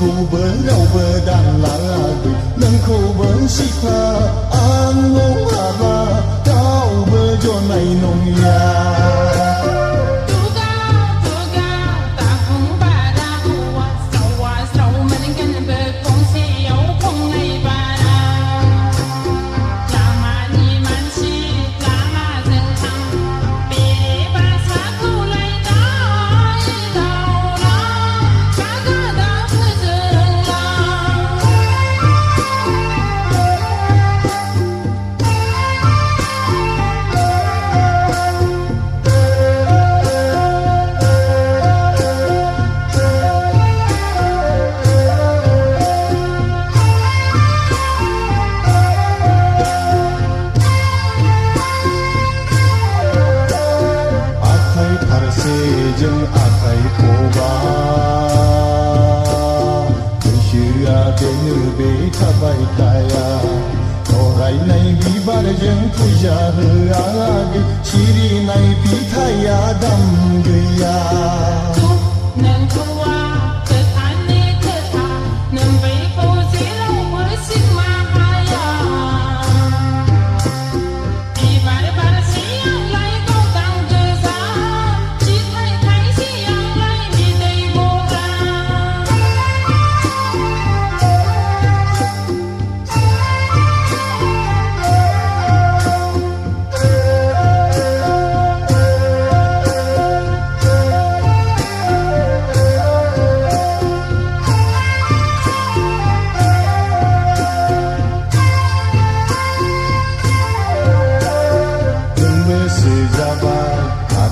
Khu bờ rau bờ đàn lá bự nâng khu bờ xích hoa ăn ngô hà ba cao bờ cho này nông ya. Jeng akai koba Kesyua benu beta bai kaya Torai nai bibar jeng puja heagi Ciri nai pitaya dam gaya Nang tua ketane keta Nang beipo zelo bersik mahaya Ibar bar siang lai kau tang jeza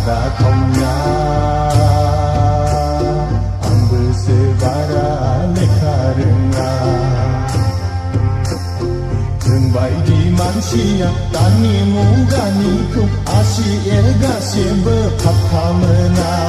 ada kaunya ambil sebara leka rengang Terbaik di manusia tani mugani kuk asyik erga sebab hak menang